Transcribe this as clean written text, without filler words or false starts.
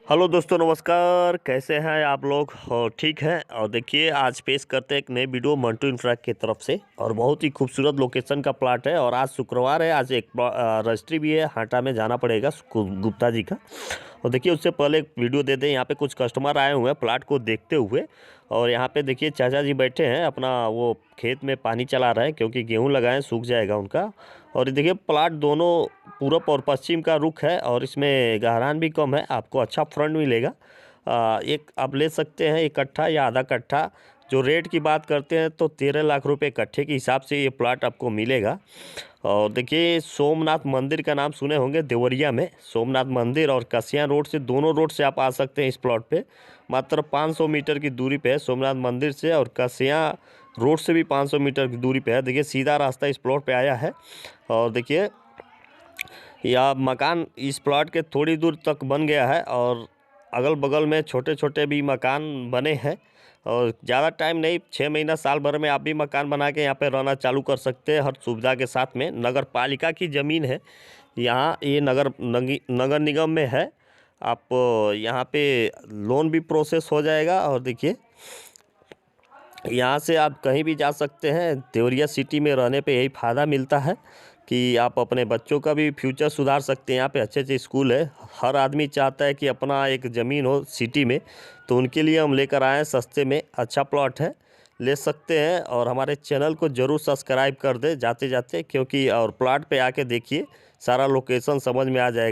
Hello दोस्तों, नमस्कार। कैसे हैं आप लोग? और ठीक है। और देखिए, आज पेश करते हैं एक नई वीडियो मंटू इंफ्रा की तरफ से। और बहुत ही खूबसूरत लोकेशन का प्लाट है। और आज शुक्रवार है, आज एक रजिस्ट्री भी है, हाटा में जाना पड़ेगा गुप्ता जी का। और देखिए, उससे पहले एक वीडियो दे दें। यहाँ पे कुछ कस्टमर आए हुए हैं प्लाट को देखते हुए। और यहाँ पे देखिए चाचा जी बैठे हैं, अपना वो खेत में पानी चला रहे हैं, क्योंकि गेहूँ लगाएं, सूख जाएगा उनका। और देखिए, प्लाट दोनों पूरब और पश्चिम का रुख है, और इसमें गहरान भी कम है, आपको अच्छा फ्रंट मिलेगा। एक आप ले सकते हैं, 1 कट्ठा या आधा कट्ठा। जो रेट की बात करते हैं तो 13 लाख रुपए कट्ठे के हिसाब से ये प्लाट आपको मिलेगा। और देखिए, सोमनाथ मंदिर का नाम सुने होंगे, देवरिया में सोमनाथ मंदिर और कसिया रोड से, दोनों रोड से आप आ सकते हैं इस प्लॉट पे। मात्र 500 मीटर की दूरी पे है सोमनाथ मंदिर से, और कसिया रोड से भी 500 मीटर की दूरी पे है। देखिए, सीधा रास्ता इस प्लॉट पे आया है। और देखिए, यह मकान इस प्लॉट के थोड़ी दूर तक बन गया है, और अगल बगल में छोटे छोटे भी मकान बने हैं। और ज़्यादा टाइम नहीं, 6 महीना साल भर में आप भी मकान बना के यहाँ पे रहना चालू कर सकते हैं, हर सुविधा के साथ में। नगर पालिका की ज़मीन है यहाँ, ये नगर निगम में है। आप यहाँ पे लोन भी प्रोसेस हो जाएगा। और देखिए, यहाँ से आप कहीं भी जा सकते हैं। देवरिया सिटी में रहने पे यही फ़ायदा मिलता है कि आप अपने बच्चों का भी फ्यूचर सुधार सकते हैं। यहाँ पे अच्छे अच्छे स्कूल है। हर आदमी चाहता है कि अपना एक ज़मीन हो सिटी में, तो उनके लिए हम लेकर आए हैं सस्ते में। अच्छा प्लॉट है, ले सकते हैं। और हमारे चैनल को ज़रूर सब्सक्राइब कर दें जाते जाते, क्योंकि और प्लॉट पे आके देखिए, सारा लोकेशन समझ में आ जाएगा।